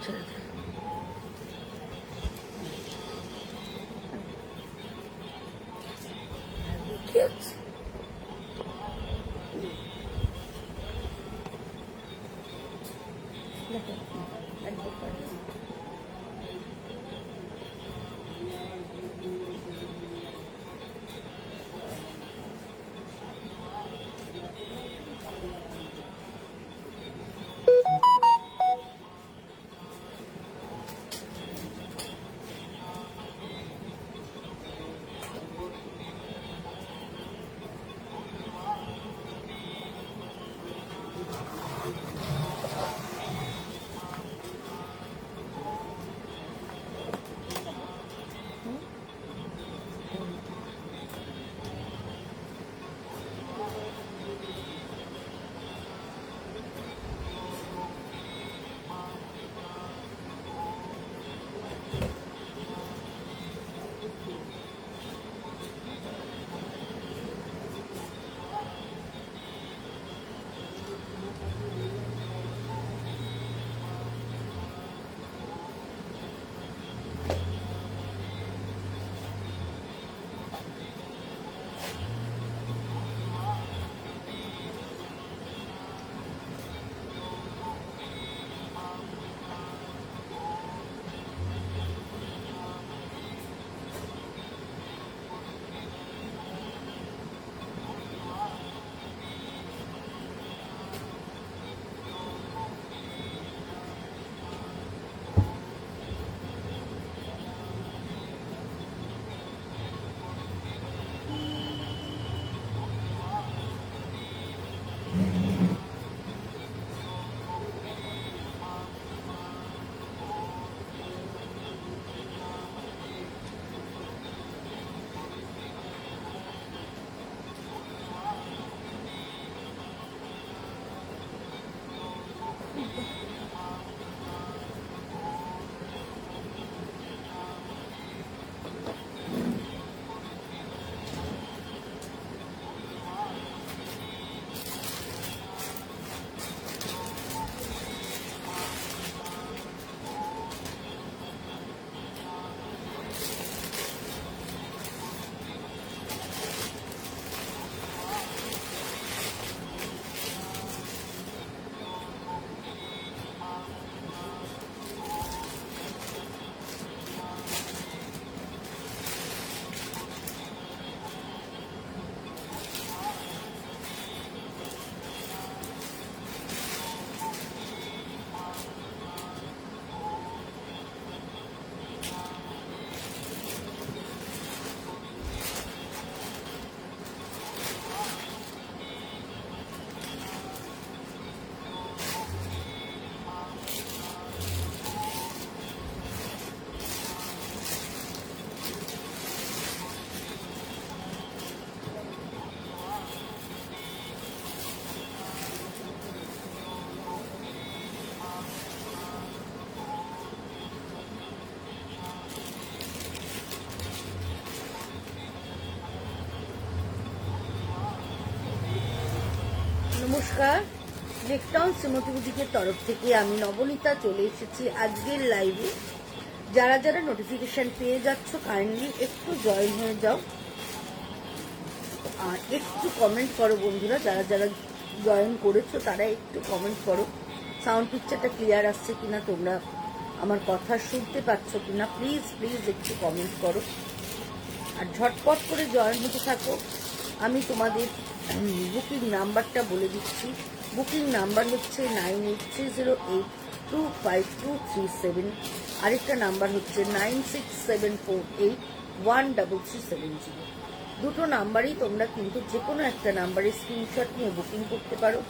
ছেড়ে দে। ঠিক আছে। নমস্কার, নেকটাউন শ্রীমতী বুটিকের তরফ থেকে আমি নবনীতা চলে এসেছি আজকের লাইভে। যারা যারা নোটিফিকেশন পেয়ে যাচ্ছ কাইন্ডলি একটু জয়েন হয়ে যাও আর একটু কমেন্ট করো বন্ধুরা। যারা যারা জয়েন করেছো তারা একটু কমেন্ট করো। সাউন্ড পিকচারটা ক্লিয়ার আসছে কিনা, তোমরা আমার কথা শুনতে পাচ্ছ কিনা, প্লিজ প্লিজ একটু কমেন্ট করো আর ঝটপট করে জয়েন হতে থাকো। আমি তোমাদের বুকিং নাম্বারটা বলে দিচ্ছি। বুকিং নাম্বার হচ্ছে 9830825237, আরেকটা নাম্বার হচ্ছে 9674813370। দুটো নাম্বারই তোমরা কিন্তু যে কোনো একটা নাম্বারে স্ক্রিনশট নিয়ে বুকিং করতে পারো।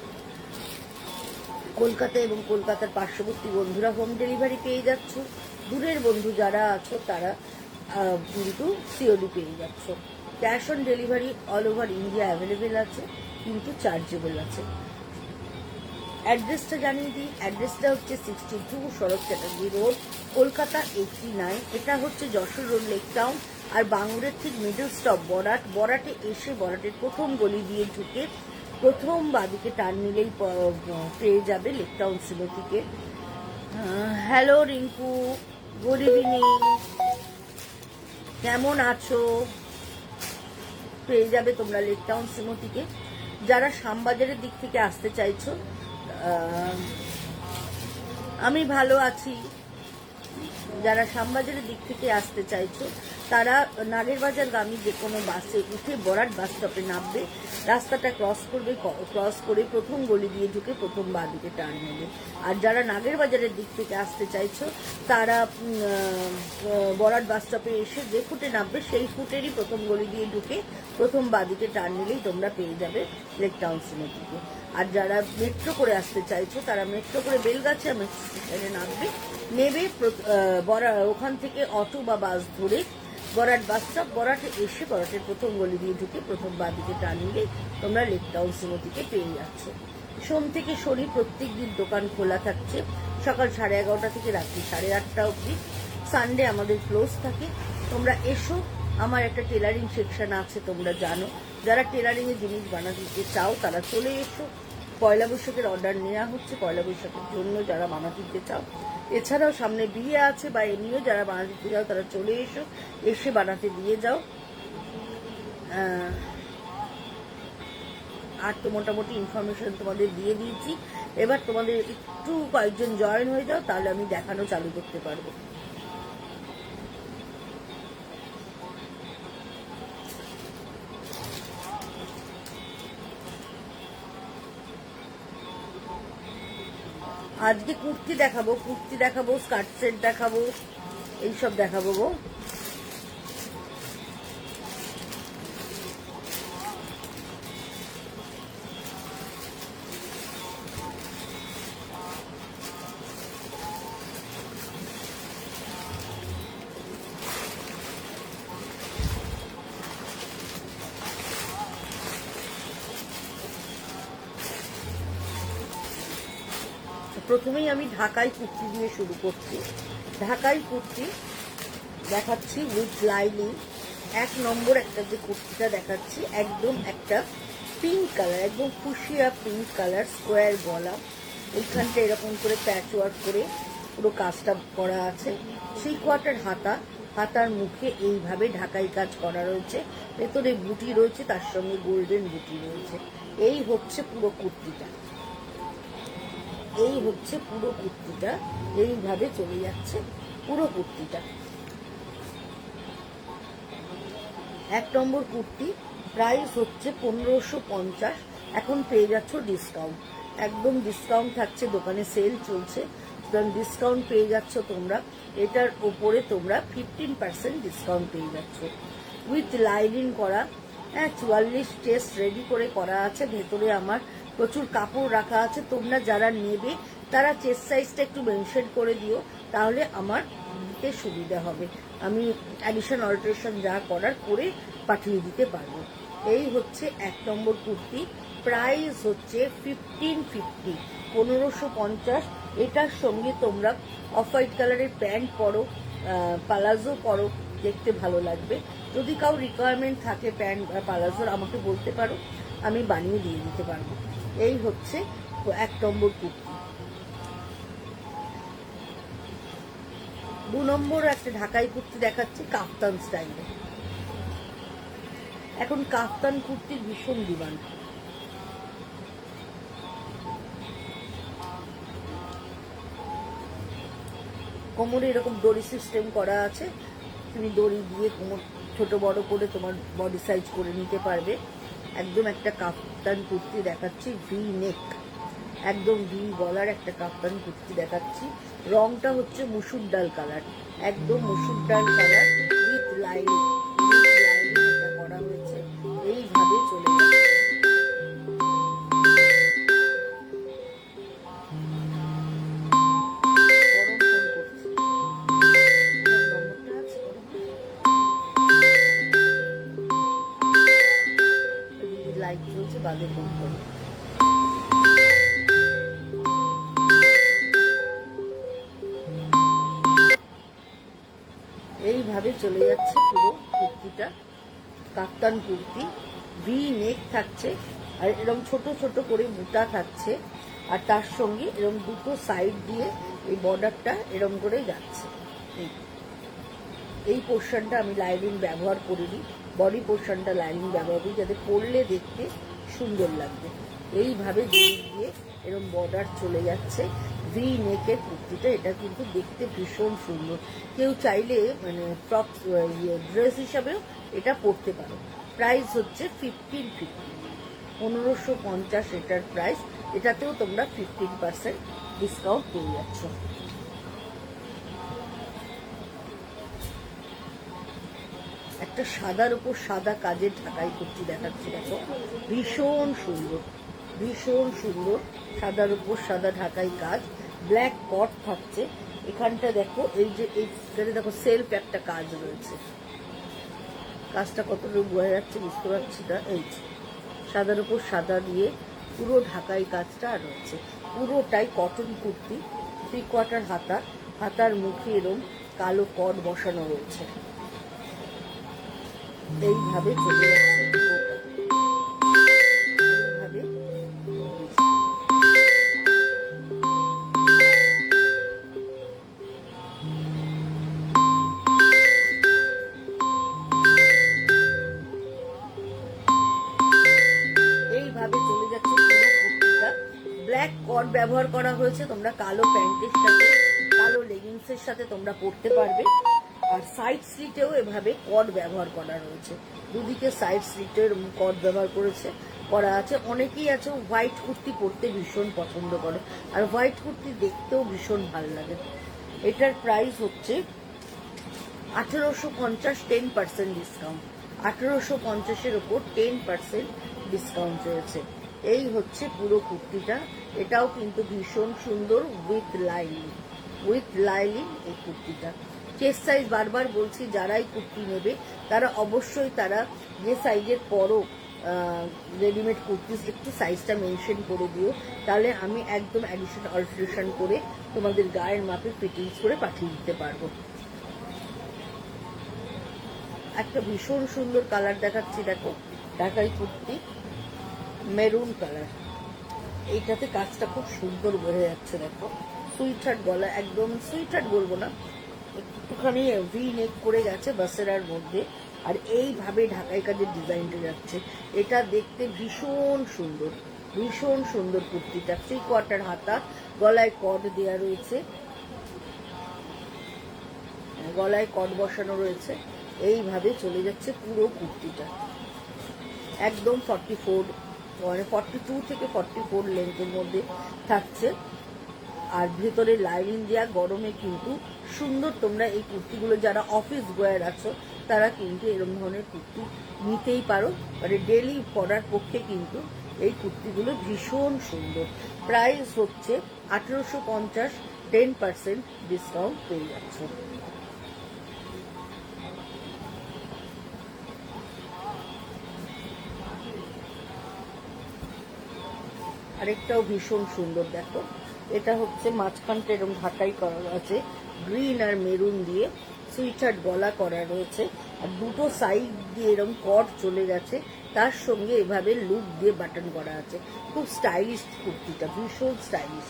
কলকাতা এবং কলকাতার পার্শ্ববর্তী বন্ধুরা হোম ডেলিভারি পেয়ে যাচ্ছ, দূরের বন্ধু যারা আছো তারা কিন্তু সিওডি পেয়ে যাচ্ছ। Cash on delivery all over India available আছে, কিন্তু চার্জেবল আছে। অ্যাড্রেসটা জানিয়ে দিই, অ্যাড্রেসটা হচ্ছে 62 শরৎ চ্যাটার্জি রোড, কলকাতা 89। এটা হচ্ছে যশোর রোড, লেক টাউন। আর বাংলার ঠিক মিডল স্টপ বরাট। বরাটে এসে বরাটের প্রথম গলি দিয়ে ঢুকে প্রথম বাদিকে টান নিলেই পেয়ে যাবে লেকটাউন শ্রীমতীকে। হ্যালো রিঙ্কু, গুড ইভিনিং, কেমন আছো? পেয়ে যাবে তোমরা লেকটাউন শ্রীমতীকে। যারা শ্যামবাজারের দিক থেকে আসতে চাইছো, আমি ভালো আছি। যারা শ্যামবাজারের দিক থেকে আসতে চাইছো তারা নাগেরবাজার গামী যে কোনো বাসে উঠে বরাট বাস স্টপে নামবে, রাস্তাটা ক্রস করবে, ক্রস করে প্রথম গলি দিয়ে ঢুকে প্রথম বাঁ দিকে টার্ন নেবে। আর যারা নাগেরবাজারের দিক থেকে আসতে চাইছো তারা বরাট বাস স্টপে এসে যে ফুটে নামবে সেই ফুটেরই প্রথম গলি দিয়ে ঢুকে প্রথম বাঁ দিকে টার্ন নিলেই তোমরা পেয়ে যাবে লেকটাউন শ্রীমতীকে। আর যারা মেট্রো করে আসতে চাইছো তারা মেট্রো করে বেলগাছিয়া মেট্রো স্টেশনে নামবে, নেবে ওখান থেকে অটো বা বাস ধরে বরাট বাস স্টপ, বরাটে এসে বরাটের প্রথম গলি দিয়ে ঢুকে প্রথম বাঁ দিকে টান নিলে তোমরা লেকটাউন শ্রীমতীকে পেয়ে যাচ্ছ। সোম থেকে শনি প্রত্যেক দিন দোকান খোলা থাকছে, সকাল 11:30 থেকে রাত্রি 8:30 অবধি। সানডে আমাদের ক্লোজ থাকে। তোমরা এসো, আমার একটা টেলারিং সেকশন আছে, তোমরা জানো। যারা টেলারিংয়ের জিনিস বানাতে চাও তারা চলে এসো। পয়লা বৈশাখের অর্ডার নেওয়া হচ্ছে, পয়লা বৈশাখের জন্য যারা বানাতে চাও। এছাড়াও সামনে বিয়ে আছে বা এমনিও যারা বানাতে চাও তারা চলে এসো, এসে বানাতে দিয়ে যাও। আর তো মোটামুটি ইনফরমেশন তোমাদের দিয়ে দিয়েছি। এবার তোমাদের একটু কয়েকজন জয়েন হয়ে যাও, তাহলে আমি দেখানো চালু করতে পারবো। আজকে কুর্তি দেখাবো, স্কার্ট সেট দেখাবো, এইসব দেখাবো গো। প্রথমেই আমি ঢাকাই কুর্তি দিয়ে শুরু করছি। ঢাকাই কুর্তি দেখাচ্ছি উইথ লাইনিং। 1 নম্বর একটা যে কুর্তিটা দেখাচ্ছি, একদম একটা পিঙ্ক কালার, একদম ফুসিয়া পিঙ্ক কালার, স্কোয়ার গলা, এইখানটা এরকম করে প্যাচ ওয়ার্ক করে পুরো কাজটা করা আছে। 3/4 হাতা, হাতার মুখে এইভাবে ঢাকাই কাজ করা রয়েছে, ভেতরে বুটি রয়েছে, তার সঙ্গে গোল্ডেন বুটি রয়েছে। এই হচ্ছে পুরো কুর্তিটা, এইভাবে চলে যাচ্ছে পুরো কুর্তিটা। 1 নম্বর কুর্তি প্রাইস হচ্ছে 1550। এখন পেয়ে যাচ্ছ ডিসকাউন্ট, একদম ডিসকাউন্ট থাকছে, দোকানে সেল চলছে, ডিসকাউন্ট পেয়ে যাচ্ছ তোমরা। এটার ওপরে তোমরা 15% ডিসকাউন্ট পেয়ে যাচ্ছ। উইথ লাইনিং করা, 44 চেস্ট রেডি করে করা আছে। ভেতরে আমার প্রচুর কাপড় রাখা আছে। তোমরা যারা নেবে তারা চেস্ট সাইজটা একটু মেনশন করে দিও, তাহলে আমার দিতে সুবিধা হবে। আমি অ্যাডিশন অল্টারেশন যা করার করে পাঠিয়ে দিতে পারবো। এই হচ্ছে 1 নম্বর কুর্তি, প্রাইস হচ্ছে 1550, 1550। এটার সঙ্গে তোমরা অফ হোয়াইট কালারের প্যান্ট পরো, পালাজো পরো, দেখতে ভালো লাগবে। যদি কারো রিকোয়ারমেন্ট থাকে প্যান্ট পালাজোর আমাকে বলতে পারো, আমি বানিয়ে দিয়ে দিতে পারবো। এই হচ্ছে 1 নম্বর কুর্তি। 2 নম্বর একটা ঢাকাই কুর্তি দেখাচ্ছি কাফতান স্টাইলে। এখন কাফতান কুর্তির ভীষণ ডিমান্ড। কোমরে এরকম দড়ি সিস্টেম করা আছে, তুমি দড়ি দিয়ে কোমর ছোট বড় করে তোমার বডি সাইজ করে নিতে পারবে। একদম একটা কাফতান কুর্তি দেখাচ্ছি, ভি নেক, একদম ভি গলার একটা কাফতান কুর্তি দেখাচ্ছি। রংটা হচ্ছে মুসুর ডাল কালার, একদম মুসুর ডাল কালার উইথ লাইনিং, এটা করা হয়েছে। এইভাবে চলে যাচ্ছে। লাইট চলছে, বাদে ফোন করো। এইভাবে চলে যাচ্ছে পুরো কুর্তিটা, কাফতান কুর্তি, ভি নেক থাকছে। আর এরকম ছোট ছোট করে বুটা থাকছে, আর তার সঙ্গে এরকম দুটো সাইড দিয়ে এই বর্ডারটা এরকম করে যাচ্ছে। এই পোর্শনটা আমি লাইনিং ব্যবহার করিনি, বডি পোর্শনটা লাইনিং ব্যবহার করি যাতে পরলে দেখতে সুন্দর লাগবে। এইভাবে দিয়ে এরকম বর্ডার চলে যাচ্ছে। ভি নেকের কুর্তিটা, এটা কিন্তু দেখতে ভীষণ সুন্দর। কেউ চাইলে মানে ফ্রক ড্রেস হিসাবেও এটা পরতে পারো। প্রাইস হচ্ছে 1550 এটার প্রাইস। এটাতেও তোমরা 15% ডিসকাউন্ট পেয়ে যাচ্ছ। একটা সাদার উপর সাদা কাজের ঢাকাই কুর্তি দেখাচ্ছি, দেখো ভীষণ সুন্দর, ভীষণ সুন্দর। সাদার উপর সাদা ঢাকাই কাজ, ব্ল্যাক কট থাকছে। এখানটা দেখো, এই যে এইখানে দেখো সেলফ একটা কাজ রয়েছে। কাজটা কতটুকু বোঝা যাচ্ছে বুঝতে পারছি না। এই সাদার উপর সাদা দিয়ে পুরো ঢাকাই কাজটা রয়েছে। পুরোটাই কটন কুর্তি, 3/4 হাতা, হাতার মুখে এরকম কালো কট বসানো রয়েছে। এইভাবে চলে যাচ্ছে এইভাবে। এইভাবে চলে যাচ্ছে পুরো কুর্তিটা। ব্ল্যাক কট ব্যবহার করা হয়েছে, তোমরা কালো প্যান্টের সাথে কালো লেগিংসের সাথে তোমরা পরতে পারবে। আর সাইড স্লিটেও এভাবে কট ব্যবহার করা রয়েছে, দুদিকে সাইড স্লিটের কট ব্যবহার করা আছে। অনেকেই আছে হোয়াইট কুর্তি পরতে ভীষণ পছন্দ করে, আর হোয়াইট কুর্তি দেখতেও ভীষণ ভালো লাগে। এটার প্রাইস হচ্ছে 1850, 10% ডিসকাউন্ট। 1850-এর ওপর 10% ডিসকাউন্ট রয়েছে। এই হচ্ছে পুরো কুর্তিটা। এটাও কিন্তু ভীষণ সুন্দর, উইথ লাইনিং এই কুর্তিটা। চেস্ট সাইজ বারবার বলছি, যারাই কুর্তি নেবে তারা অবশ্যই তারা যে সাইজের পরো রেডিমেড কুর্তি একটু সাইজটা মেনশন করে দিও, তাহলে আমি একদম অ্যাডিশন অল্টারেশন করে তোমাদের গায়ের মাপে ফিটিংস করে পাঠিয়ে দিতে পারবো। একটা ভীষণ সুন্দর কালার দেখাচ্ছি, দেখো ঢাকাই কুর্তি, মেরুন কালার। এইটাতে কাজটা খুব সুন্দর বোঝা যাচ্ছে, দেখো সুইটহার্ট গলা, একদম সুইটহার্ট বলবো না, একটুখানি ভি নেক করে গেছে বাসেরার মধ্যে। আর এইভাবে ঢাকাই কাজের ডিজাইনটা যাচ্ছে। এটা দেখতে ভীষণ সুন্দর, ভীষণ সুন্দর কুর্তিটা। 3/4 হাতা, গলায় কট দেওয়া রয়েছে, গলায় কট বসানো রয়েছে। এইভাবে চলে যাচ্ছে পুরো কুর্তিটা। একদম 44 মানে 42 থেকে 44 লেন্থের মধ্যে থাকছে। আর ভেতরে লাইনিং দেওয়া, গরমে কিন্তু সুন্দর। তোমরা এই কুর্তিগুলো যারা অফিস গোয়ার আছো তারা কিন্তু এরকম ধরনের কুর্তি নিতেই পারো, মানে ডেলি পরার পক্ষে কিন্তু এই কুর্তিগুলো ভীষণ সুন্দর। প্রাইস হচ্ছে 1850, 10% ডিসকাউন্ট পেয়ে যাচ্ছ। আরেকটাও ভীষণ সুন্দর, দেখো এটা হচ্ছে মাঝখানটা এরকম ঢাকাই করা আছে, গ্রিন আর মেরুন দিয়ে সুইটহার্ট গলা করা রয়েছে। আর দুটো সাইড দিয়ে এরকম কট চলে গেছে, তার সঙ্গে এভাবে লুপ দিয়ে বাটন করা আছে। খুব স্টাইলিশ কুর্তিটা, ভীষণ স্টাইলিশ,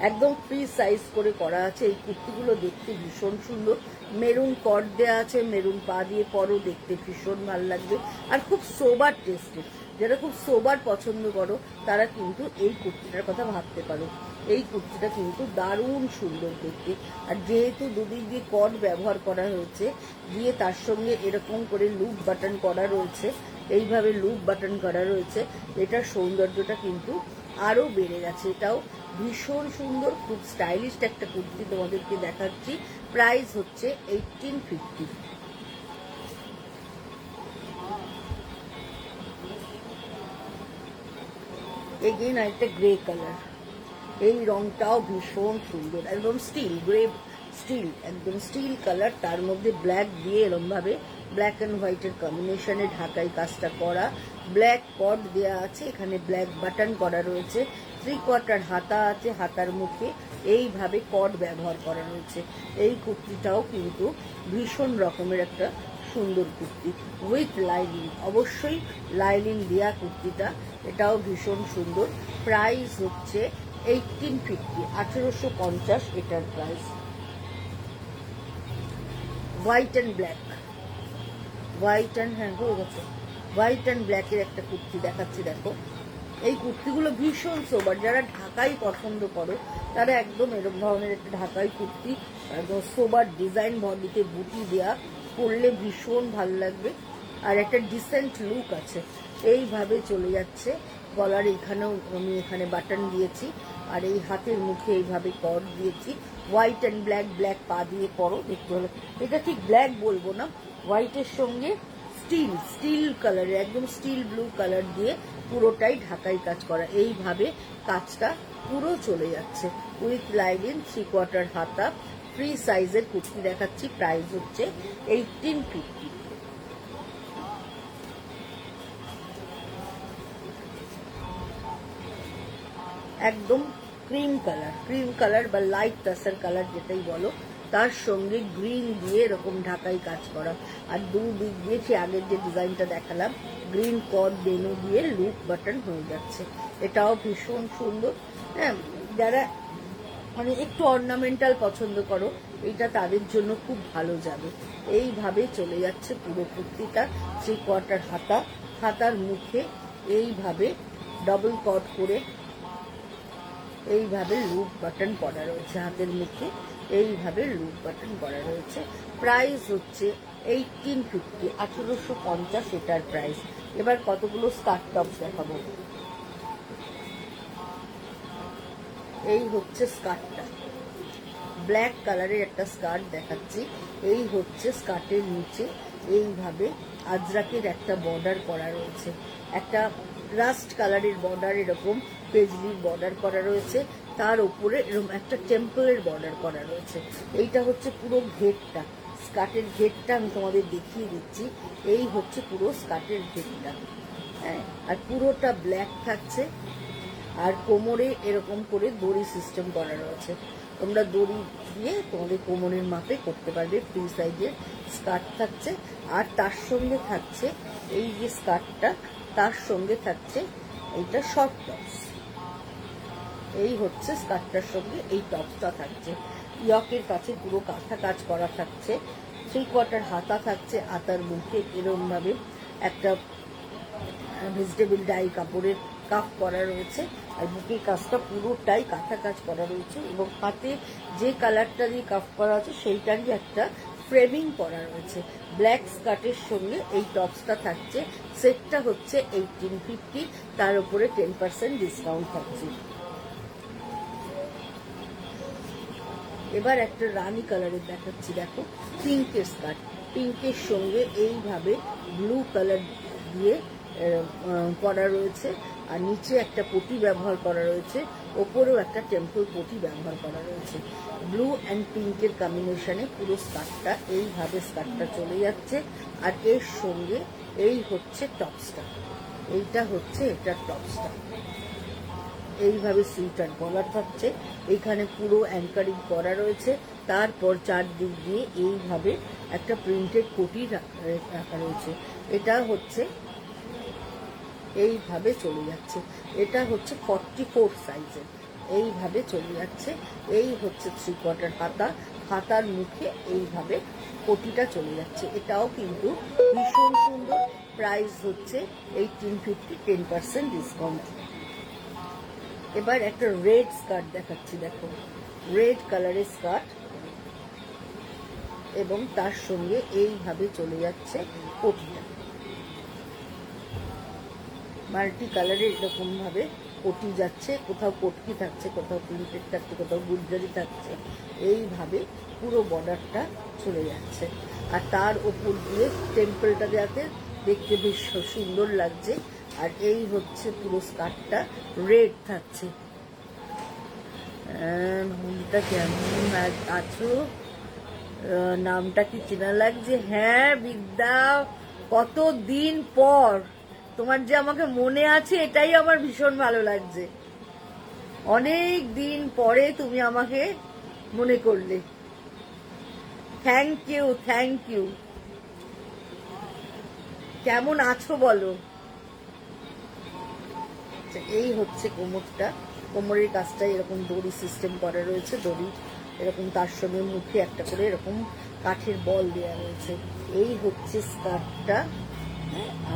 একদম ফ্রি সাইজ করে করা আছে। এই কুর্তিগুলো দেখতে ভীষণ সুন্দর। মেরুন কট দেওয়া আছে, মেরুন পা দিয়ে পরও দেখতে ভীষণ ভালো লাগবে। আর খুব সোবার টেস্টেড, যারা খুব সোবার পছন্দ করো তারা কিন্তু এই কুর্তিটার কথা ভাবতে পারো। এই কুর্তিটা কিন্তু দারুণ সুন্দর দেখতে। আর যেহেতু দুদিক দিয়ে কট ব্যবহার করা হয়েছে, দিয়ে তার সঙ্গে এরকম করে লুপ বাটন করা রয়েছে, এইভাবে লুপ বাটন করা রয়েছে, এটার সৌন্দর্যটা কিন্তু আরও বেড়ে গেছে। এটাও ভীষণ সুন্দর, খুব স্টাইলিশ একটা কুর্তি তোমাদেরকে দেখাচ্ছি। প্রাইস হচ্ছে 1850। এগেইন আরেকটা গ্রে কালার, এই রংটাও ভীষণ সুন্দর, একদম স্টিল গ্রে, স্টিল একদম স্টিল কালার, তার মধ্যে ব্ল্যাক দিয়ে এরকম ভাবে ব্ল্যাক অ্যান্ড হোয়াইটের কম্বিনেশনে ঢাকাই কাজটা করা। ব্ল্যাক কট দেওয়া আছে, এখানে ব্ল্যাক বাটন করা রয়েছে। 3/4 হাতা আছে, হাতার মুখে এইভাবে কট ব্যবহার করা রয়েছে। এই কুর্তিটাও কিন্তু ভীষণ রকমের একটা সুন্দর কুর্তি উইথ লাইনিং, অবশ্যই লাইনিং দেওয়া কুর্তিটা, এটাও ভীষণ সুন্দর। প্রাইস হচ্ছে 1850, 1850 এটার price. White and black, white and হ্যাঁ হয়ে গেছে, হোয়াইট অ্যান্ড ব্ল্যাকের একটা কুর্তি দেখাচ্ছি। দেখো এই কুর্তিগুলো ভীষণ সোবার, যারা ঢাকাই পছন্দ করো তারা একদম এরকম ধরনের একটা ঢাকাই কুর্তি, একদম সোবার ডিজাইন, বডিতে বুটি দেওয়া, পরলে ভীষণ ভালো লাগবে আর একটা ডিসেন্ট লুক আছে। এইভাবে চলে যাচ্ছে, গলার এখানেও আমি এখানে বাটন দিয়েছি আর এই হাতের মুখে এইভাবে কর দিয়েছি। হোয়াইট অ্যান্ড ব্ল্যাক, ব্ল্যাক পা দিয়ে পরো, দেখতে হলো এটা ঠিক ব্ল্যাক বলবো না, হোয়াইটের সঙ্গে স্টিল কালারের, একদম স্টিল ব্লু কালার দিয়ে পুরোটাই ঢাকাই কাজ করা। এইভাবে কাজটা পুরো চলে যাচ্ছে উইথ লাইনিং, 3/4 হাতা, ফ্রি সাইজের কুর্তি দেখাচ্ছি। প্রাইস হচ্ছে 1850। একদম ক্রিম কালার বা লাইট টাসার কালার যেটাই বলো, তার সঙ্গে গ্রিন দিয়ে এরকম ঢাকাই কাজ করা, আর দুদিক দিয়ে সে আগের যে ডিজাইনটা দেখালাম গ্রিন কট বেনু দিয়ে লুপ বাটন হয়ে যাচ্ছে। এটাও ভীষণ সুন্দর। হ্যাঁ, যারা মানে একটু অর্নামেন্টাল পছন্দ করো এটা তাদের জন্য খুব ভালো যাবে। এইভাবে চলে যাচ্ছে পুরো কুর্তিটা, 3/4 হাতা, হাতার মুখে এইভাবে ডবল কট করে এইভাবে লুপ বাটন করা রয়েছে, হাতের মুখে এইভাবে লুপ বাটন করা রয়েছে। প্রাইস হচ্ছে 1850, 1850 এটার প্রাইস। এবার কতগুলো স্কার্ট টপ দেখাবো। এই হচ্ছে স্কার্টটা, ব্ল্যাক কালারের একটা স্কার্ট দেখাচ্ছি। এই হচ্ছে স্কার্টের নিচে এইভাবে আজরাকের একটা বর্ডার করা রয়েছে, একটা রাস্ট কালারের বর্ডার, এরকম পেজলির বর্ডার করা রয়েছে, তার উপরে এরকম একটা টেম্পলের বর্ডার করা রয়েছে। এইটা হচ্ছে পুরো ঘেরটা, স্কার্টের ঘেরটা আমি তোমাদের দেখিয়ে দিচ্ছি। এই হচ্ছে পুরো স্কার্টের ঘেরটা, হ্যাঁ, আর পুরোটা ব্ল্যাক থাকছে আর কোমরে এরকম করে দড়ি সিস্টেম করা রয়েছে, তোমরা দড়ি দিয়ে তোমাদের কোমরের মাপে করতে পারবে। ফ্রি সাইজের স্কার্ট থাকছে আর তার সঙ্গে থাকছে এই যে স্কার্টটা, তার সঙ্গে থাকছে এইটা শর্ট টপস। এই হচ্ছে স্কার্টটার সঙ্গে এই টপসটা থাকছে। ইয়কের কাছে পুরো কাঁথা কাজ করা থাকছে, 3/4 হাতা থাকছে, হাতার মুখে এরমভাবে একটা ভেজিটেবল ডাই কাপড়ের কাফ করা রয়েছে আর বুকের কাজটা পুরোটাই কাঁথা কাজ করা রয়েছে এবং হাতে যে কালারটা দিয়ে কাফ করা আছে সেইটারই একটা ফ্রেমিং করা রয়েছে। ব্ল্যাক স্কার্টের সঙ্গে এই টপসটা থাকছে। সেটটা হচ্ছে 1850, তার উপরে 10% ডিসকাউন্ট থাকছে। এবার একটা রানি কালারের দেখাচ্ছি, দেখো পিঙ্কের স্কার্ট, পিঙ্কের সঙ্গে এইভাবে ব্লু কালার দিয়ে করা রয়েছে আর নিচে একটা পটি ব্যবহার করা রয়েছে, ওপরেও একটা টেম্পল পটি ব্যবহার করা রয়েছে। ব্লু অ্যান্ড পিঙ্কের কম্বিনেশনে পুরো স্কার্টটা, এইভাবে স্কার্টটা চলে যাচ্ছে। আর এর সঙ্গে এই হচ্ছে টপসটা, এইটা হচ্ছে এটার টপসটা, এইভাবে সুইটার গলা থাকছে, এইখানে পুরো অ্যাঙ্কারিং করা রয়েছে, তারপর চারদিক দিয়ে এইভাবে একটা প্রিন্টেড কোটি রাখা রয়েছে। এটা হচ্ছে এইভাবে চলে যাচ্ছে, এটা হচ্ছে 44 সাইজের, এইভাবে চলে যাচ্ছে। এই হচ্ছে 3/4 হাতা, হাতার মুখে এইভাবে কোটিটা চলে যাচ্ছে। এটাও কিন্তু ভীষণ সুন্দর। প্রাইস হচ্ছে 1850, 10% ডিসকাউন্ট। এবার একটা রেড স্কার্ট দেখাচ্ছি, দেখো রেড কালারের স্কার্ট এবং তার সঙ্গে এইভাবে চলে যাচ্ছে কোটিটা, মাল্টি কালারের এরকম ভাবে কোটি যাচ্ছে, কোথাও কোটকি থাকছে, কোথাও প্রিন্টেড থাকছে, কোথাও গুজরাটি থাকছে, এইভাবে পুরো বর্ডারটা চলে যাচ্ছে। আর তার ওপর দিয়ে টেম্পলটা যাতে দেখতে বেশ সুন্দর লাগছে। আর এই হচ্ছে পুরো স্কার্টটা রেড থাকছে। ভুলটা কেমন আছো, নামটা কি চেনা লাগছে? হ্যাঁ বিদ্যা, কতদিন পর তোমার যে আমাকে মনে আছে, এটাই আমার ভীষণ ভালো লাগছে। অনেক দিন পরে তুমি আমাকে মনে করলে, থ্যাংক ইউ, থ্যাংক ইউ। কেমন আছো বলো। এই হচ্ছে কোমরটা, কোমরের কাজটা এরকম দড়ি সিস্টেম করা রয়েছে, দড়ি এরকম তার সঙ্গে মুখে একটা করে এরকম কাঠের বল দেওয়া রয়েছে। এই হচ্ছে স্কার্টটা,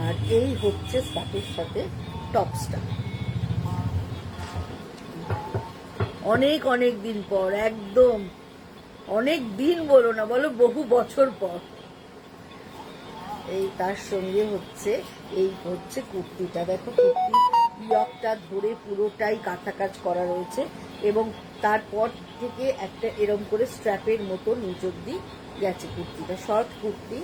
আর এই হচ্ছে স্কার্টের সাথে টপসটা। অনেক অনেক দিন পর, একদম অনেক দিন বলো না, বলো বহু বছর পর। এই তার সঙ্গে হচ্ছে এই হচ্ছে কুর্তিটা, দেখো কুর্তি ইয়কটা ধরে পুরোটাই কাঁথা কাজ করা রয়েছে এবং তারপর থেকে একটা এরম করে স্ট্র্যাপের মতো নিচ অব্দি গেছে কুর্তিটা। শর্ট কুর্তি,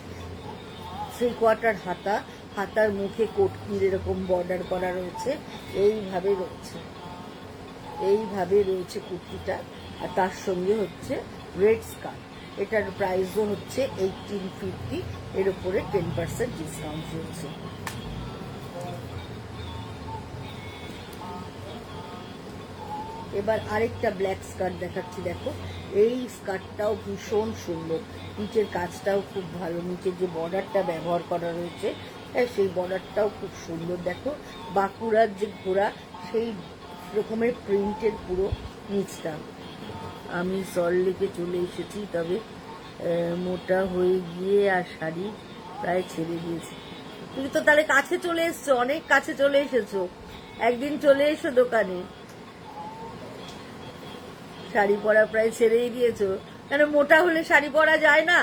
3/4 হাতা, হাতার মুখে কোটকির এরকম বর্ডার করা রয়েছে, এইভাবে রয়েছে, এইভাবে রয়েছে কুর্তিটা। আর তার সঙ্গে হচ্ছে রেড স্কার্ট, এটার প্রাইসও হচ্ছে 1850, এর উপরে 10% ডিসকাউন্ট রয়েছে। এবার আরেকটা ব্ল্যাক স্কার্ট দেখাচ্ছি, দেখো এই স্কার্টটাও ভীষণ সুন্দর, নিচের কাজটাও খুব ভালো, নিচের যে বর্ডারটা ব্যবহার করা রয়েছে সেই বর্ডারটাও খুব সুন্দর। দেখো বাঁকুড়ার যে ঘোড়া সেই রকমের প্রিন্টের পুরো নিচটা। আমি সল্টলেকে চলে এসেছি, তবে মোটা হয়ে গিয়ে আর শাড়ি প্রায় ছেড়ে দিয়েছি। তুমি তো তাহলে কাছে চলে এসছো, অনেক কাছে চলে এসেছো, একদিন চলে এসো দোকানে। শাড়ি পরা প্রায় ছেড়েই দিয়েছো, কেন মোটা হলে শাড়ি পরা যায় না?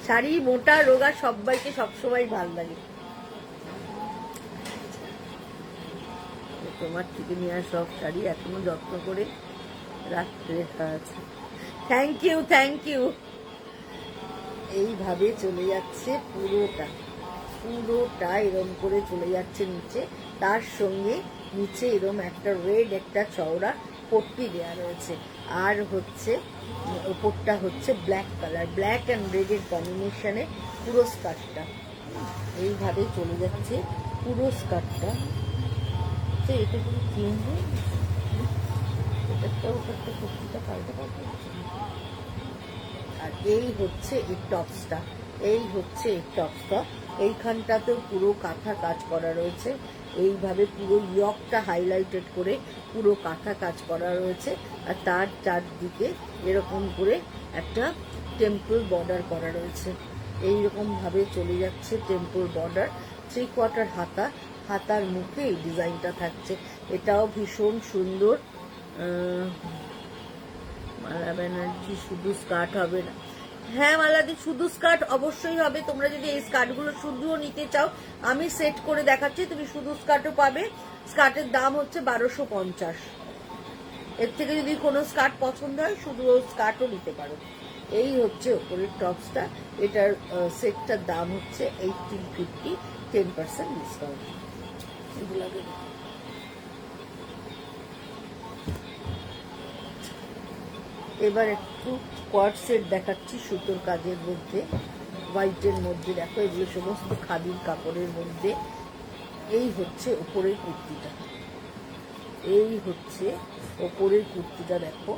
শাড়ি মোটা রোগা সবাইকে সবসময় ভাল লাগে। তোমার থেকে নেওয়া সব শাড়ি এখনো যত্ন করে রাখতে রেখা আছে। Thank you, thank you. এইভাবে চলে যাচ্ছে পুরোটা, পুরোটা এরম করে চলে যাচ্ছে নিচে, তার সঙ্গে নিচে এরম একটা রেড একটা চওড়া পট্টি দেওয়া রয়েছে, আর হচ্ছে ওপরটা হচ্ছে ব্ল্যাক কালার, ব্ল্যাক অ্যান্ড রেডের কম্বিনেশনে পুরো স্কার্টটা এইভাবে চলে যাচ্ছে পুরো স্কার্টটা। এটা কিন্তু কিনবো, এটা ওটা কুর্তিটা পাল্টা পাল্টা। আর এই হচ্ছে এই টপসটা, এই হচ্ছে এই টপসটা, এইখানটাতেও পুরো কাঁথা কাজ করা রয়েছে, এইভাবে পুরো ইয়কটা হাইলাইটেড করে পুরো কাঁথা কাজ করা রয়েছে, আর তার চারদিকে এরকম করে একটা টেম্পল বর্ডার করা রয়েছে। এইরকম ভাবে চলে যাচ্ছে টেম্পল বর্ডার, 3/4 হাতা, হাতার মুখে এই ডিজাইনটা থাকছে, এটাও ভীষণ সুন্দর। মালা ব্যানার্জি শুধু স্কার্ট হবে না? হ্যাঁ মালাদি, শুধু স্কার্ট অবশ্যই হবে। তোমরা যদি এই স্কার্টগুলো শুধুও নিতে চাও আমি সেট করে দেখাচ্ছি, তুমি শুধু স্কার্টও পাবে। স্কার্টের দাম হচ্ছে 1250। এর থেকে যদি কোনো স্কার্ট পছন্দ হয় শুধু স্কার্টও নিতে পারো। এই হচ্ছে ওপরের টপসটা, এটার সেটটার দাম হচ্ছে 1850, 10% ডিসকাউন্ট। এগুলো এবার একটু কোয়ার্ড সেট দেখাচ্ছি সুতোর কাজের মধ্যে, হোয়াইটের মধ্যে। দেখো এগুলো সমস্ত খাদির কাপড়ের মধ্যে। এই হচ্ছে ওপরের কুর্তিটা, এই হচ্ছে ওপরের কুর্তিটা, দেখো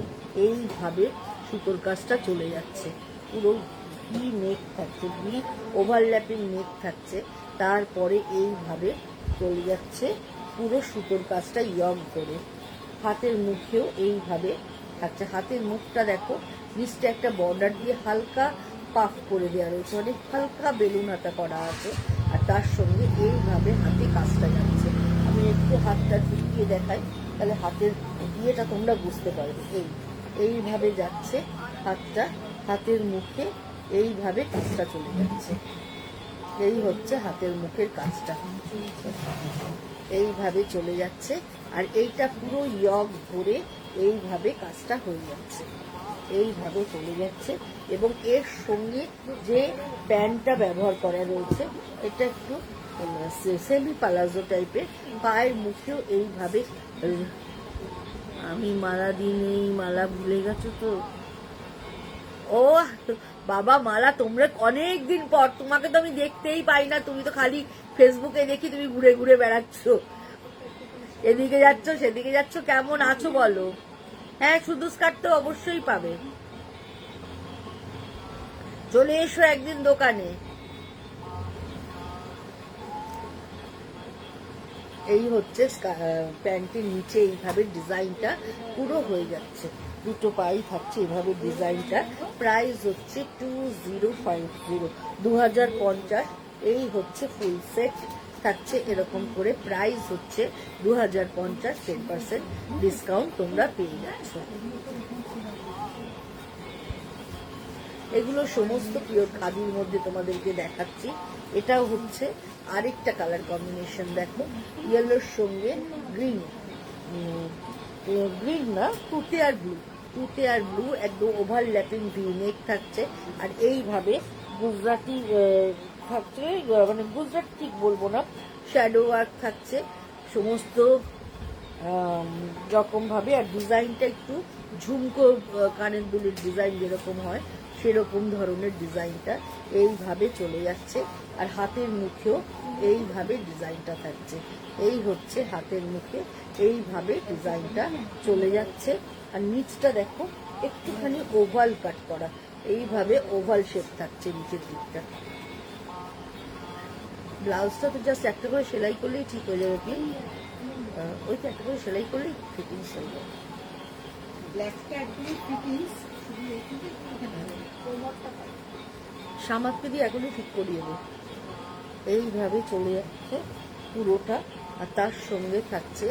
এইভাবে সুতোর কাজটা চলে যাচ্ছে, পুরো ভি নেক থাকছে, ভি ওভারল্যাপিং নেক থাকছে, তারপরে এইভাবে চলে যাচ্ছে পুরো সুতোর কাজটা ইয়ক করে। হাতের মুখেও এইভাবে থাকছে, হাতের মুখটা দেখো নিচটা একটা বর্ডার দিয়ে হালকা পাফ করে দেওয়া রয়েছে, মানে হালকা বেলুন হাতা করা আছে, আর তার সঙ্গে এইভাবে হাতে কাজটা যাচ্ছে। আমি একটু হাতটা ঢুকিয়ে দেখাই, তাহলে হাতের ইয়েটা তোমরা বুঝতে পারবে। এইভাবে যাচ্ছে হাতটা, হাতের মুখে এইভাবে কাজটা চলে যাচ্ছে। এই হচ্ছে হাতের মুখের কাজটা, এইভাবে চলে যাচ্ছে, আর এইটা পুরো ইয়ক ধরে এইভাবে কাজটা হয়ে যাচ্ছে, এইভাবে চলে যাচ্ছে। এবং এর সঙ্গে যে প্যান্টটা ব্যবহার করা রয়েছে এটা একটু সেমি পালাজো টাইপের, পায়ের মুখেও এইভাবে। আমি মালা দিই নেই, মালা ভুলে গেছো তো? ও বাবা মালা, তোমরা অনেক দিন পর, তোমাকে তো আমি দেখতেই পাই না, তুমি তো খালি ফেসবুকে দেখি তুমি ঘুরে ঘুরে বেড়াচ্ছ, এদিকে যাচ্ছ সেদিকে যাচ্ছ। কেমন আছো বলো? হ্যাঁ শুধু স্কার্ট তো অবশ্যই পাবে। চলে এসো একদিন দোকানে। এই হচ্ছে প্যান্টের নিচে এইভাবে ডিজাইনটা পুরো হয়ে যাচ্ছে, দুটো পাই থাকছে এইভাবে ডিজাইনটা। প্রাইস হচ্ছে 2050, 2050। এই হচ্ছে ফুল সেট থাকছে এরকম করে, প্রাইস হচ্ছে 2050, 10% ডিসকাউন্ট তোমরা পেয়ে যাচ্ছ। এগুলো সমস্ত পিওর খাদির মধ্যে তোমাদেরকে দেখাচ্ছি। এটাও হচ্ছে আরেকটা কালার কম্বিনেশন, দেখো ইয়েলোর সঙ্গে গ্রিন, গ্রিন না তুতে আর ব্লু, তুতে আর ব্লু, একদম ওভারল্যাপিং ভি নেক থাকছে। আর এইভাবে গুজরাটি থাকছে, মানে গুজরাট ঠিক বলবো না, শ্যাডো ওয়ার্ক থাকছে সমস্ত রকম ভাবে। আর ডিজাইনটা একটু ঝুমকো কানের দুলের ডিজাইন যেরকম হয় সেরকম ধরনের ডিজাইনটা এইভাবে চলে যাচ্ছে। আর হাতের মুখেও এইভাবে ডিজাইনটা থাকছে, এই হচ্ছে হাতের মুখে এইভাবে ডিজাইনটা চলে যাচ্ছে। আর নিচটা দেখো একটুখানি ওভাল কাট করা, এইভাবে ওভাল শেপ থাকছে নিচের দিকটা। ব্লাউজটা তো জাস্ট একটা করে সেলাই করলেই ঠিক হয়ে যাবে, কি ওইটা একটা করে সেলাই করলেই ফিটিংস হয়ে যাবে। সামাদকে দিয়ে এখনই ঠিক করিয়ে দেবো। এইভাবে চলে যাচ্ছে পুরোটা। আর তার সঙ্গে থাকছে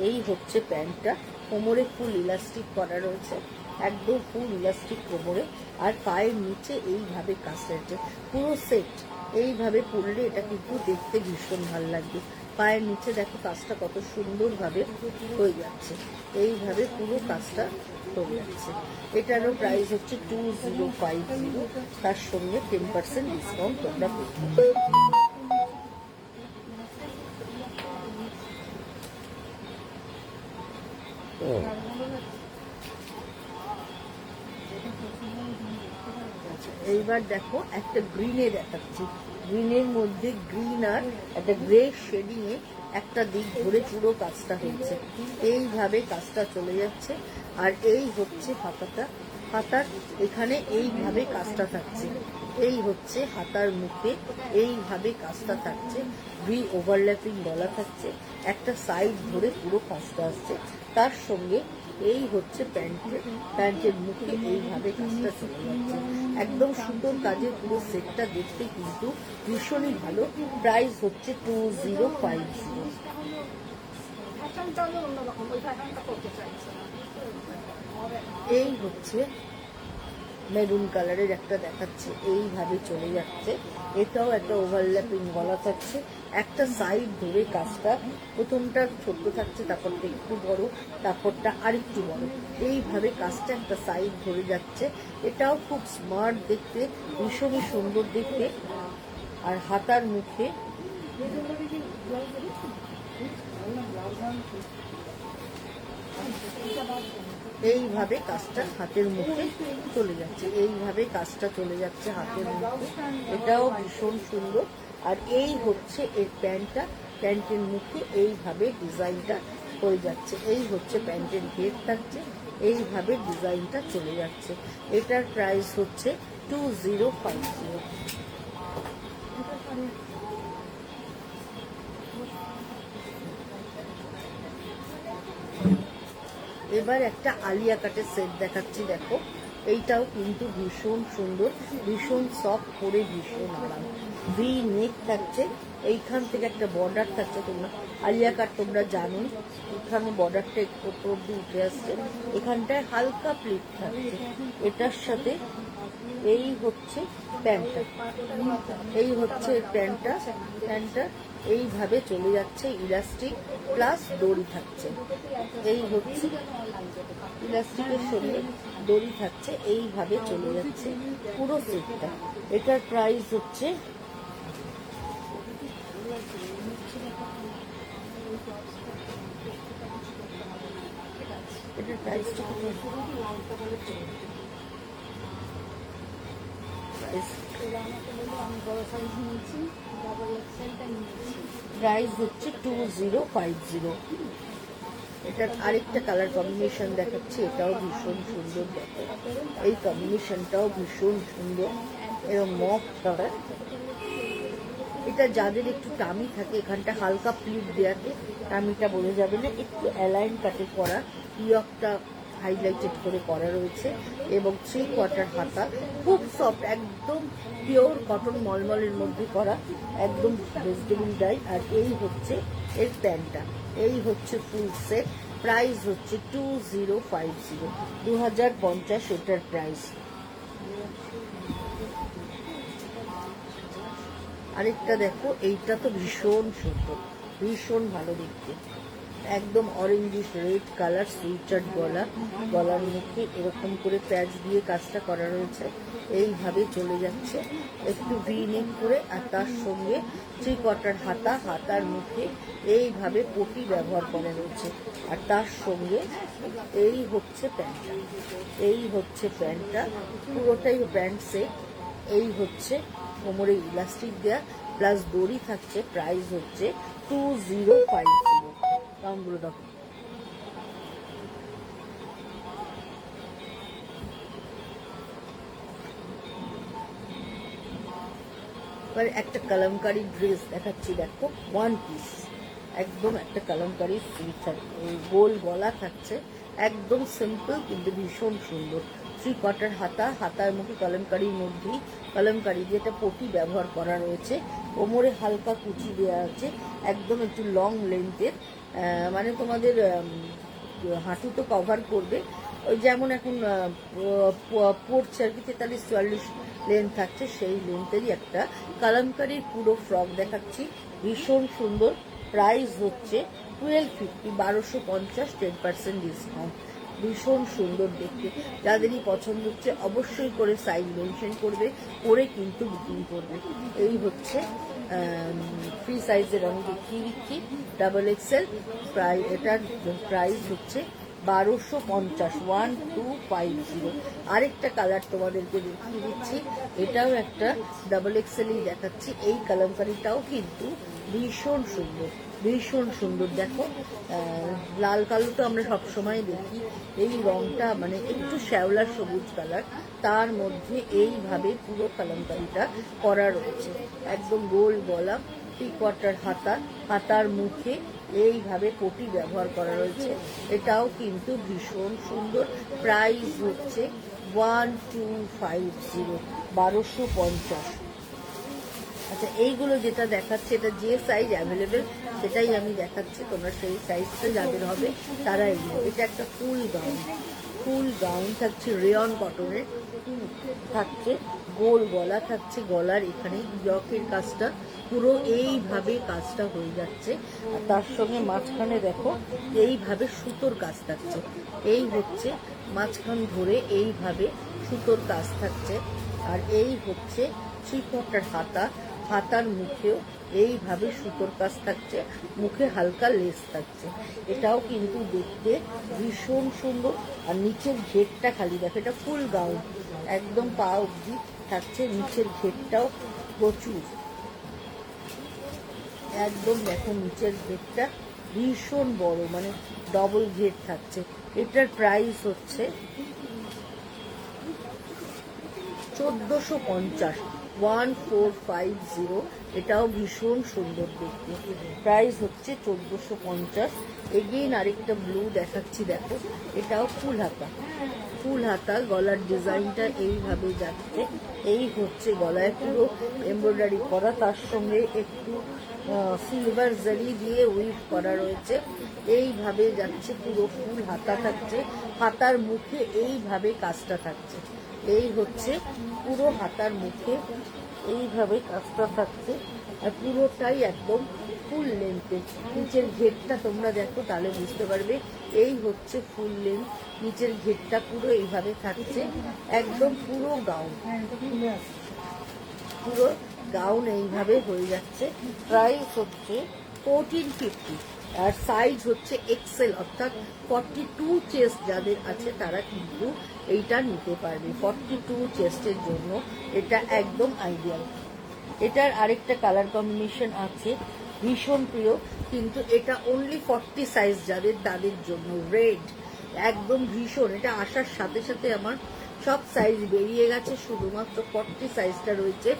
এই হচ্ছে প্যান্টটা, কোমরে ফুল ইলাস্টিক করা রয়েছে, একদম ফুল ইলাস্টিক কোমরে। আর পায়ের নিচে এইভাবে কাঁচা, পুরো সেট এইভাবে পরলে এটা কিন্তু দেখতে ভীষণ ভালো লাগবে। পায়ের নিচে দেখো কাজটা কত সুন্দরভাবে হয়ে যাচ্ছে, এইভাবে পুরো কাজটা হয়ে যাচ্ছে। এটারও প্রাইস হচ্ছে 2050, তার সঙ্গে 10% ডিসকাউন্ট তোমরা পেয়ে। এইবার দেখো একটা গ্রিনে দেখাচ্ছি, গ্রিনের মধ্যে গ্রিন আর একটা গ্রে শেডিং এ একটা দিক ধরে পুরো কাজটা হয়েছে, এইভাবে কাজটা চলে যাচ্ছে। আর এই হচ্ছে হাতাটা, হাতার এখানে এইভাবে কাজটা থাকছে, এই হচ্ছে হাতার মুখে এইভাবে কাজটা থাকছে, ভি ওভারল্যাপিং গলা থাকছে, একটা সাইড ধরে পুরো কাজটা আসছে। তার সঙ্গে এই হচ্ছে প্যান্টের মুখে এইভাবে কাজটা চলে যাচ্ছে, একদম সুন্দর কাজের পুরো সেটটা দেখতে কিন্তু ভীষণই ভালো। প্রাইস হচ্ছে 2050। এই হচ্ছে মেরুন কালারের একটা দেখাচ্ছে, এইভাবে চলে যাচ্ছে, এটাও একটা ওভারল্যাপিং গলা থাকছে, একটা সাইড ধরে কাজটা, প্রথমটা ছোট থাকছে, তারপরটা একটু বড়, তারপরটা আরেকটু বড়, এইভাবে কাজটা একটা সাইড ধরে যাচ্ছে। এটাও খুব স্মার্ট দেখতে, ভীষণই সুন্দর দেখতে। আর হাতার মুখে এইভাবে কাজটা হাতের মুখে চলে যাচ্ছে, এইভাবে কাজটা চলে যাচ্ছে হাতের মুখে, এটাও ভীষণ সুন্দর। আর এই হচ্ছে এর প্যান্টটা, প্যান্টের মুখে এইভাবে ডিজাইনটা হয়ে যাচ্ছে, এই হচ্ছে প্যান্টের ঘের থাকছে, এইভাবে ডিজাইনটা চলে যাচ্ছে। এটার প্রাইস হচ্ছে 2050। এবার একটা আলিয়া কাটের সেট দেখাচ্ছি, দেখো এইটাও কিন্তু ভীষণ সুন্দর, ভীষণ সফট পরে ভীষণ আরাম। ভি নেক থাকছে, এইখান থেকে একটা বর্ডার থাকছে, তোমরা আলিয়া কাট তোমরা জানোই, এখানে বর্ডারটা একটু অব্দি উঠে আসছে, এখানটায় হালকা প্লিট থাকছে। এটার সাথে এই হচ্ছে প্যান্টটা, এই হচ্ছে প্যান্টটা, প্যান্টটা এইভাবে চলে যাচ্ছে, ইলাস্টিক প্লাস দড়ি থাকছে, এই হচ্ছে ইলাস্টিকের সঙ্গে দড়ি থাকছে, এইভাবে চলে যাচ্ছে পুরো সেটটা। এটার প্রাইস হচ্ছে এটার প্রাইসটা প্রাইস হচ্ছে 2050। এটার আরেকটা কালার কম্বিনেশন দেখাচ্ছি, এটাও ভীষণ সুন্দর, দেখো এই কম্বিনেশনটাও ভীষণ সুন্দর, এরকম মফ কালার। এটা যাদের একটু টামি থাকে, এখানটা হালকা প্লিট দেওয়াতে টামিটা বোঝা যাবে না, একটু অ্যালাইন কাটে করা, ইয়কটা হাইলাইটেড করে করা রয়েছে এবং 3/4 হাতা, খুব সফট, একদম পিওর কটন মলমলের মধ্যে করা, একদম ভেজিটেবল ডাই। আর এই হচ্ছে এর প্যান্টটা, এই হচ্ছে ফুল সেট। প্রাইস হচ্ছে 2050, 2050 এটার প্রাইস। আরেকটা দেখো, এইটা তো ভীষণ সুন্দর, ভীষণ ভালো দেখতে, একদম অরেঞ্জিশ রেড কালার, সুইটার গলা, গলার মুখে এরকম করে প্যাচ দিয়ে কাজটা করা রয়েছে, এইভাবে চলে যাচ্ছে একটু ভি নেক করে, আর তার সঙ্গে 3/4 হাতা, হাতার মুখে এইভাবে পটি ব্যবহার করা রয়েছে, আর তার সঙ্গে এই হচ্ছে প্যান্টটা, এই হচ্ছে প্যান্টটা, পুরোটাই প্যান্ট সেট। এই হচ্ছে কোমরে ইলাস্টিক দেয়া প্লাস দড়ি থাকছে। প্রাইস হচ্ছে 2050। দামগুলো দেখো, এবার একটা কালামকারি ড্রেস দেখাচ্ছি, দেখো ওয়ান পিস, একদম একটা কালামকারি সুইটার, গোল গলা থাকছে, একদম সিম্পল কিন্তু ভীষণ সুন্দর। 3/4 হাতা, হাতার মুখে কলমকারির মধ্যেই কলমকারি দিয়ে একটা পটি ব্যবহার করা রয়েছে, কোমরে হালকা কুচি দেওয়া আছে, একদম একটু লং লেন্থের, মানে তোমাদের হাঁটু তো কভার করবে, ওই যেমন এখন পড়ছে আর কি 43-44 লেন্থ থাকছে, সেই লেন্থেরই একটা কালামকারির পুরো ফ্রক দেখাচ্ছি, ভীষণ সুন্দর। প্রাইস হচ্ছে 1250, 1250, 10% ডিসকাউন্ট। ভীষণ সুন্দর দেখতে, যাদেরই পছন্দ হচ্ছে অবশ্যই করে সাইজ মেনশন করবে, করে কিন্তু বুকিং করবে। এই হচ্ছে ফ্রি সাইজের আমি দেখিয়ে দিচ্ছি, XXL, প্রায় এটার প্রাইস হচ্ছে 1250, 1250। আরেকটা কালার তোমাদেরকে দেখিয়ে দিচ্ছি, এটাও একটা XXL দেখাচ্ছি, এই কালামকারিটাও কিন্তু ভীষণ সুন্দর, ভীষণ সুন্দর। দেখো লাল কালোটা আমরা সবসময় দেখি, এই রংটা মানে একটু শ্যাওলা সবুজ কালার, তার মধ্যে এইভাবে পুরো কালামকারিটা করা রয়েছে, একদম গোল গলা, 3/4 হাতা, হাতার মুখে এইভাবে পটি ব্যবহার করা রয়েছে, এটাও কিন্তু ভীষণ সুন্দর। প্রাইস হচ্ছে 1250, 1250। আচ্ছা, এইগুলো যেটা দেখাচ্ছে এটা যে সাইজ অ্যাভেলেবেল সেটাই আমি দেখাচ্ছি, তোমরা সেই সাইজটা যাদের হবে তারা এগুলো। এটা একটা ফুল গাউন, ফুল গাউন থাকছে রেয়ন কটনের, থাকছে গোল গলা, থাকছে গলার এখানে ইয়কের কাজটা পুরো এইভাবে কাজটা হয়ে যাচ্ছে, আর তার সঙ্গে মাঝখানে দেখো এইভাবে সুতোর কাজ থাকছে, এই হচ্ছে মাঝখান ধরে এইভাবে সুতোর কাজ থাকছে, আর এই হচ্ছে 3/4 হাতা, হাতার মুখেও এইভাবে সুতোর কাজ থাকছে, মুখে হালকা লেস থাকছে, এটাও কিন্তু দেখতে ভীষণ সুন্দর। আর নিচের ঘেরটা খালি দেখো, এটা ফুল গাউন, একদম পা অবধি থাকছে, নিচের ঘেরটাও প্রচুর, একদম দেখো নিচের ঘেরটা ভীষণ বড়, মানে ডবল ঘের থাকছে। এটার প্রাইস হচ্ছে 1450, 1450। এটাও ভীষণ সুন্দর দেখতে, প্রাইস হচ্ছে 1450। এগেইন আরেকটা ব্লু দেখাচ্ছি, দেখো এটাও ফুল হাতা, ফুল হাতা, গলার ডিজাইনটা এইভাবে যাচ্ছে, এই হচ্ছে গলায় পুরো এমব্রয়ডারি করা, তার সঙ্গে একটু সিলভার জারি দিয়ে উইভ করা রয়েছে, এইভাবে যাচ্ছে, পুরো ফুল হাতা থাকছে, হাতার মুখে এইভাবে কাজটা থাকছে, এই হচ্ছে পুরো হাতার মুখে এইভাবে কাজটা থাকছে, আর পুরোটাই একদম ফুল লেন্থের। নিচের ঘেরটা তোমরা দেখো তাহলে বুঝতে পারবে, এই হচ্ছে ফুল লেন্থ, নিচের ঘেরটা পুরো এইভাবে থাকছে, একদম পুরো গাউন, পুরো গাউন এইভাবে হয়ে যাচ্ছে। প্রাইস হচ্ছে 1450, আর সাইজ হচ্ছে এক্সেল, অর্থাৎ 42 চেস্ট যাদের আছে তারা কিন্তু এইটা নিতে পারবে, 42 চেস্টের জন্য এটা একদম আইডিয়াল। এটার আরেকটা কালার কম্বিনেশন আছে ভীষণ প্রিয়, কিন্তু এটা অনলি 40 সাইজ যাদের তাদের জন্য, রেড, একদম ভীষণ, এটা আসার সাথে সাথে আমার সব সাইজ বেরিয়ে গেছে, শুধুমাত্র 40 সাইজটা রয়েছে।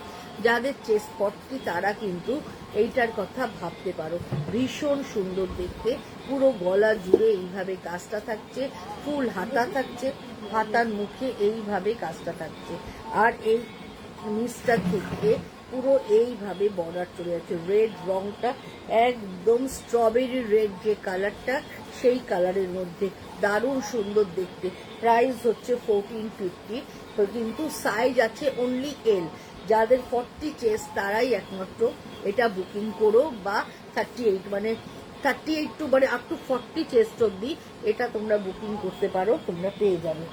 যাদের চেস্ট 40 তারা কিন্তু এইটার কথা ভাবতে পারো। ভীষণ সুন্দর দেখতে, পুরো গলা জুড়ে এইভাবে কাজটা থাকছে, ফুল হাতা থাকছে, হাতার মুখে এইভাবে কাজটা থাকছে, আর এই নিচটা থেকে পুরো এইভাবে বর্ডার চলে যাচ্ছে। রেড রংটা একদম স্ট্রবেরি রেড যে কালারটা, সেই কালারের মধ্যে দারুণ সুন্দর দেখতে। প্রাইস হচ্ছে 1450, তো কিন্তু সাইজ আছে অনলি এল। যাদের 40 চেস্ট তারাই একমাত্র এটা বুকিং করো, বা 38 মানে 38 টু মানে আপ টু 40 চেস্ট অব্দি এটা তোমরা বুকিং করতে পারো, তোমরা পেয়ে যাবে।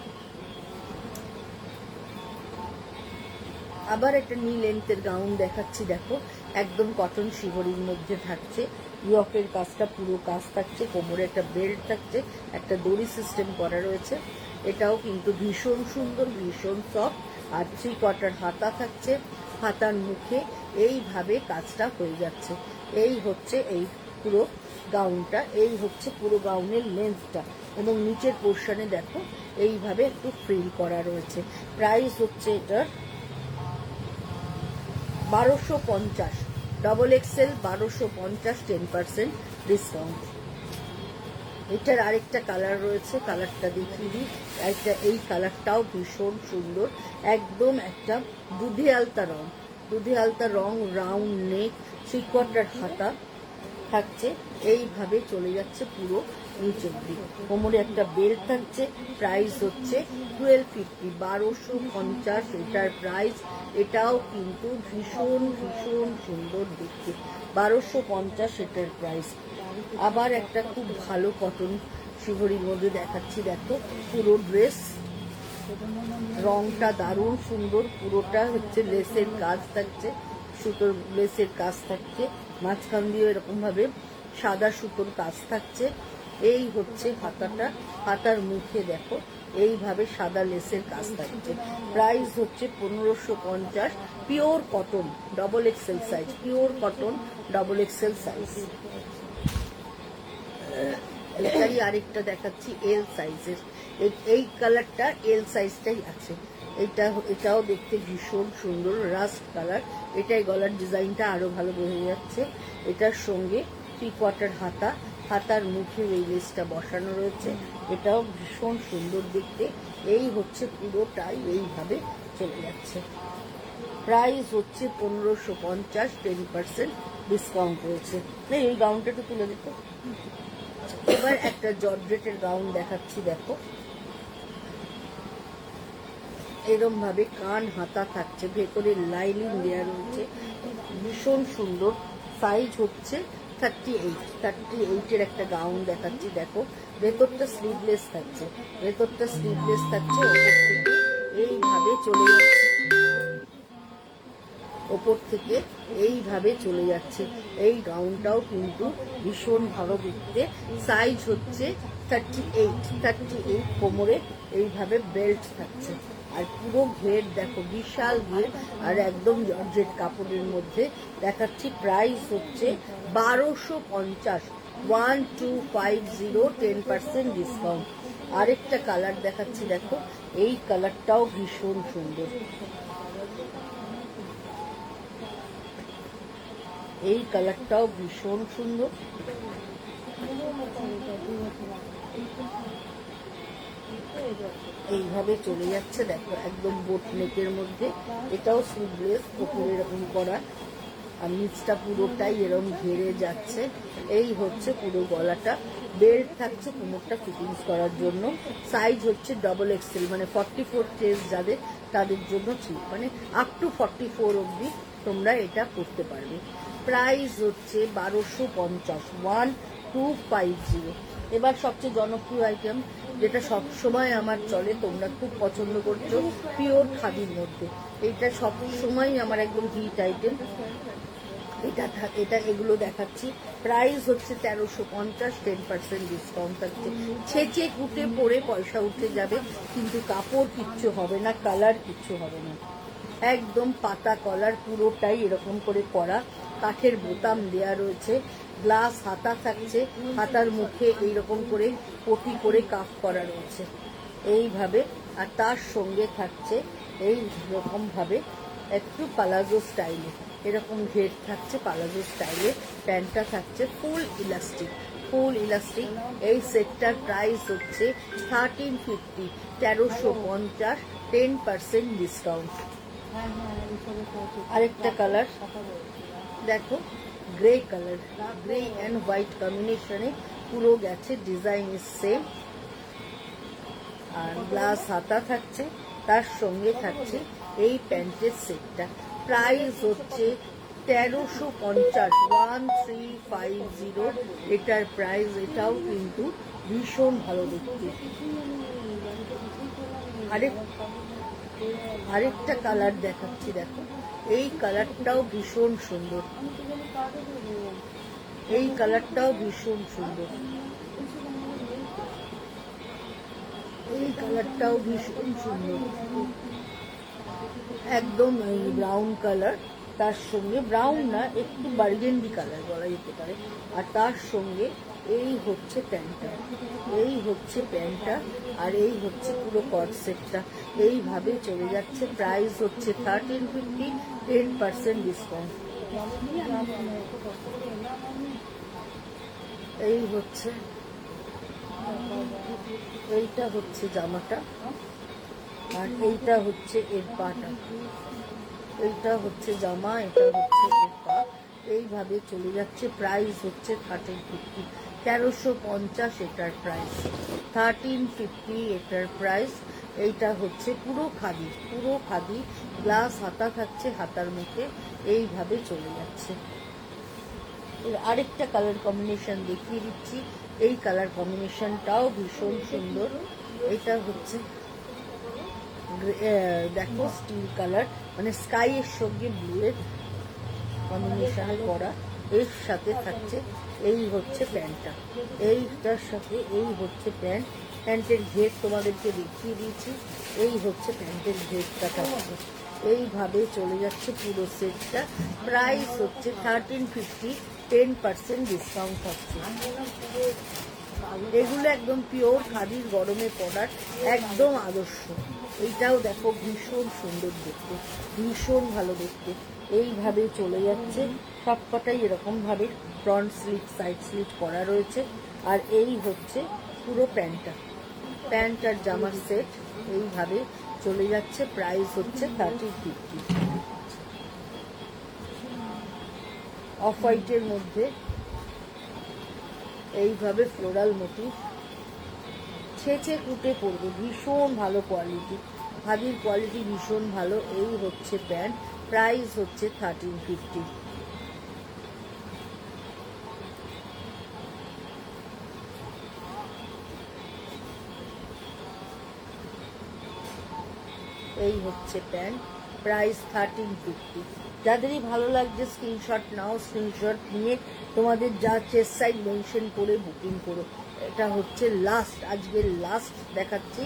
আবার একটা নি লেন্থের গাউন দেখাচ্ছি, দেখো একদম কটন শিবরির মধ্যে থাকছে, ইয়কের কাজটা পুরো কাজ থাকছে, কোমরে একটা বেল্ট থাকছে, একটা দড়ি সিস্টেম করা রয়েছে। এটাও কিন্তু ভীষণ সুন্দর, ভীষণ সফট, আর 3/4 হাতা থাকছে, হাতার মুখে এইভাবে কাজটা হয়ে যাচ্ছে। এই হচ্ছে এই পুরো গাউনটা, এই হচ্ছে পুরো গাউনের লেন্থটা, এবং নিচের পোর্শনে দেখো এইভাবে একটু ফ্রিল করা রয়েছে। প্রাইস হচ্ছে এটার 1250, ডবল এক্সেল 1250, 10% ডিসকাউন্ট। এটার আরেকটা কালার রয়েছে, কালারটা দেখিয়ে দিই। এই কালারটাও ভীষণ সুন্দর, একদম একটা দুধে আলতা রং, দুধে আলতা রং, রাউন্ড নেক, 3/4 হাতা থাকছে, এইভাবে চলে যাচ্ছে পুরো নিচের দিকে, কোমরে একটা বেল্ট থাকছে। প্রাইস হচ্ছে 1250, 1250 এটার প্রাইস। এটাও কিন্তু ভীষণ ভীষণ সুন্দর দেখতে, 1250 এটার প্রাইস। আবার একটা খুব ভালো কটন শিবরির মধ্যে দেখাচ্ছি, দেখো পুরো ড্রেস, রংটা দারুণ সুন্দর, পুরোটা হচ্ছে লেসের কাজ থাকছে, সুতোর লেসের কাজ থাকছে, মাঝখান দিয়ে এরকম ভাবে সাদা সুতোর কাজ থাকছে। এই হচ্ছে হাতাটা, হাতার মুখে দেখো এইভাবে সাদা লেসের কাজ থাকছে। প্রাইস হচ্ছে 1550, pure cotton, double XL size, pure cotton double XL size. এটারই আরেকটা দেখাচ্ছি এল সাইজের, এই কালারটা এল সাইজটাই আছে। এটাও দেখতে ভীষণ সুন্দর, রাস্ট কালার। এটাই গলার ডিজাইনটা আরো ভালো বোঝা যাচ্ছে। এটার সঙ্গে 3/4 হাতা, হাতার মুখে এই লেসটা বসানো রয়েছে, এটাও ভীষণ সুন্দর দেখতে। এই হচ্ছে পুরোটাই এইভাবে চলে যাচ্ছে। প্রাইস হচ্ছে 1550, 10% ডিসকাউন্ট রয়েছে। এই গাউনটা একটু তুলে দিত। এবার একটা জর্জেটের গাউন দেখাচ্ছি, দেখো এরম ভাবে কান হাতা থাকছে, ভেতরে লাইনিং দেওয়া রয়েছে, ভীষণ সুন্দর। সাইজ হচ্ছে 38 এর একটা গাউন দেখাচ্ছি, দেখো ভেতরটা স্লিভলেস থাকছে, ভেতরটা স্লিভলেস থাকছে, ওপর থেকে এইভাবে চলে যাচ্ছে, ওপর থেকে এইভাবে চলে যাচ্ছে। এই গাউনটাও কিন্তু ভীষণ ভালো দেখতে। সাইজ হচ্ছে 38, কোমরে এইভাবে বেল্ট থাকছে, আর পুরো ঘের দেখো বিশাল ঘের, আর একদম জর্জেট কাপড়ের মধ্যে দেখাচ্ছি। প্রাইস হচ্ছে 1250, 1250, 10% ডিসকাউন্ট। আরেকটা কালার দেখাচ্ছি, দেখো এই কালারটাও ভীষণ সুন্দর, এই কালারটাও ভীষণ সুন্দর। এইভাবে চলে যাচ্ছে, দেখো একদম বোট নেকের মধ্যে, এটাও স্লিভলেস, ওপরে এরকম করা, আর নিচটা পুরোটাই এরকম ঘেরে যাচ্ছে। এই হচ্ছে পুরো গলাটা, বেল্ট থাকছে কোমরটা ফিটিংস করার জন্য। সাইজ হচ্ছে ডবল এক্সেল, মানে 44 চেস্ট যাদের, তাদের জন্য ঠিক, মানে আপ টু 44 অবধি তোমরা এটা করতে পারবে। প্রাইস হচ্ছে 1250, 1250। এবার সবচেয়ে জনপ্রিয় আইটেম, যেটা সবসময় আমার চলে, তোমরা খুব পছন্দ করছো, পিওর খাদির মধ্যে। এটা সবসময় আমার একদম হিট আইটেম। এগুলো দেখাচ্ছি। প্রাইস হচ্ছে 1350, 10% ডিসকাউন্ট থাকছে। ছেঁচে কুটে পরে পয়সা উঠে যাবে, কিন্তু কাপড় কিচ্ছু হবে না, কালার কিচ্ছু হবে না। একদম পাতা কলার, পুরোটাই এরকম করে করা, কাঠের বোতাম দেয়া রয়েছে, গ্লাস হাতা থাকছে, হাতার মুখে এইরকম করে পটি করে কাফ করা রয়েছে। এইভাবে আর তার সঙ্গে থাকছে এই রকম ভাবে একটু পালাজো স্টাইলে, এরকম ঘের থাকছে পালাজো স্টাইলে। প্যান্টটা থাকছে ফুল ইলাস্টিক, ফুল ইলাস্টিক। এই সেটটার প্রাইস হচ্ছে 1350, 1350, 10% ডিসকাউন্ট। আরেকটা কালার দেখো, grey colour, grey and white কম্বিনেশনে পুরো গেছে, ডিজাইন ইজ সেম। আর গ্লাস হাতা থাকছে, তার সঙ্গে থাকছে এই প্যান্টের সেটটা। প্রাইস হচ্ছে 1350, 1350 এটার প্রাইস। এটাও কিন্তু ভীষণ ভালো দেখতে। আরেকটা কালার দেখাচ্ছি, দেখো এই কালারটাও ভীষণ সুন্দর, এই কালারটাও ভীষণ সুন্দর, এই কালারটাও ভীষণ সুন্দর, একদম ব্রাউন কালার। তার সঙ্গে ব্রাউন না, একটু বার্গেন্ডি কালার বলা যেতে পারে। আর তার সঙ্গে এই হচ্ছে প্যান্টটা, এই হচ্ছে প্যান্টটা, আর এই হচ্ছে পুরো কট সেটটা। এইভাবে চলে যাচ্ছে। প্রাইস হচ্ছে 1350, 10% ডিসকাউন্ট। এই হচ্ছে, এইটা হচ্ছে জামাটা, আর এইটা হচ্ছে এর পাটা। এইটা হচ্ছে জামা, এটা হচ্ছে এর পা। এইভাবে চলে যাচ্ছে। প্রাইস হচ্ছে 1350, 1350 এটার প্রাইস, 1350 এটার প্রাইস। এইটা হচ্ছে পুরো খাদি, পুরো খাদি। গ্লাস হাতা থাকছে, হাতার মুখে এইভাবে চলে যাচ্ছে। আরেকটা কালার কম্বিনেশন দেখিয়ে দিচ্ছি। এই কালার কম্বিনেশনটাও ভীষণ সুন্দর। এটা হচ্ছে দেখো স্টিল কালার, মানে স্কাই এর সঙ্গে ব্লু এর কম্বিনেশন করা। এর সাথে থাকছে এই হচ্ছে প্যান্টটা, এইটার সাথে এই হচ্ছে প্যান্ট। প্যান্টের ঘের তোমাদেরকে দেখিয়ে দিয়েছি। এই হচ্ছে প্যান্টের ঘেরটা থাকছে। এইভাবে চলে যাচ্ছে পুরো সেটটা। প্রাইস হচ্ছে 1350, 10% ডিসকাউন্ট থাকছে। এগুলো একদম পিওর খাদির, গরমে পরার একদম আদর্শ। এইটাও দেখো ভীষণ সুন্দর দেখতে, ভীষণ ভালো দেখতে। এইভাবে চলে যাচ্ছে সবকটাই এরকমভাবে ফ্রন্ট স্লিট, সাইড স্লিট করা রয়েছে। আর এই হচ্ছে পুরো প্যান্টটা, প্যান্ট আর জামার সেট এইভাবে চলে যাচ্ছে। প্রাইস হচ্ছে 1350। অফ হোয়াইটের মধ্যে এইভাবে ফ্লোরাল মোটিভ, ছেঁচে কুটে পড়বে, ভীষণ ভালো কোয়ালিটি, খাদির কোয়ালিটি ভীষণ ভালো। এই হচ্ছে প্যান্ট, প্রাইস হচ্ছে 1350। এই হচ্ছে প্যান্ট, প্রাইস 1350। যাদেরই ভালো লাগছে স্ক্রিনশট নাও, স্ক্রিনশট নিয়ে তোমাদের যা চেস্ট সাইজ মেনশন করে বুকিং করো। এটা হচ্ছে লাস্ট, আজকের লাস্ট দেখাচ্ছি।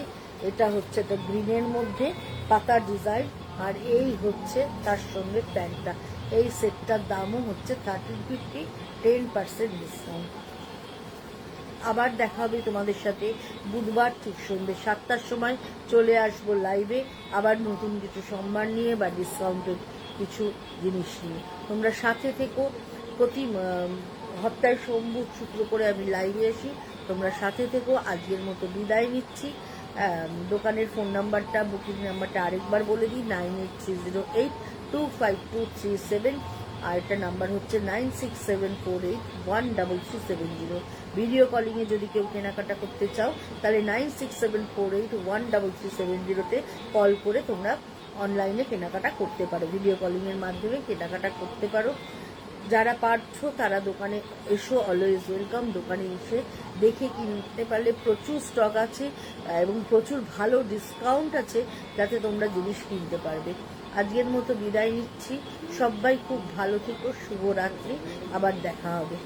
এটা হচ্ছে একটা গ্রিনের মধ্যে পাতা ডিজাইন, আর এই হচ্ছে তার সঙ্গে প্যান্টটা। এই সেটটার দামও হচ্ছে 1350, 10% ডিসকাউন্ট। আবার দেখা হবে তোমাদের সাথে বুধবার ঠিক সন্ধ্যে 7টার সময়। চলে আসবো লাইভে আবার নতুন কিছু সম্মান নিয়ে বা ডিসকাউন্টের কিছু জিনিস নিয়ে। তোমরা সাথে থেকো। প্রতি সপ্তাহে সোমবার শুক্র করে আমি লাইভে আসি, তোমরা সাথে থেকো। আজকের মতো বিদায় নিচ্ছি। দোকানের ফোন নাম্বারটা, বুকিং নাম্বারটা আরেকবার বলে দিই, 9830825237। আর একটা নাম্বার হচ্ছে 9674813370। ভিডিও কলিংয়ে যদি কেউ কেনাকাটা করতে চাও তাহলে 9674813370-তে কল করে তোমরা অনলাইনে কেনাকাটা করতে পারো, ভিডিও কলিংয়ের মাধ্যমে কেনাকাটা করতে পারো। যারা পারছো তারা দোকানে এসো, অলওয়েজ ওয়েলকাম। দোকানে এসে দেখে কিনতে পারলে প্রচুর স্টক আছে এবং প্রচুর ভালো ডিসকাউন্ট আছে, যাতে তোমরা জিনিস কিনতে পারবে। আজকের মতো বিদায় নিচ্ছি। সবাই খুব ভালো থেকো, শুভরাত্রি, আবার দেখা হবে।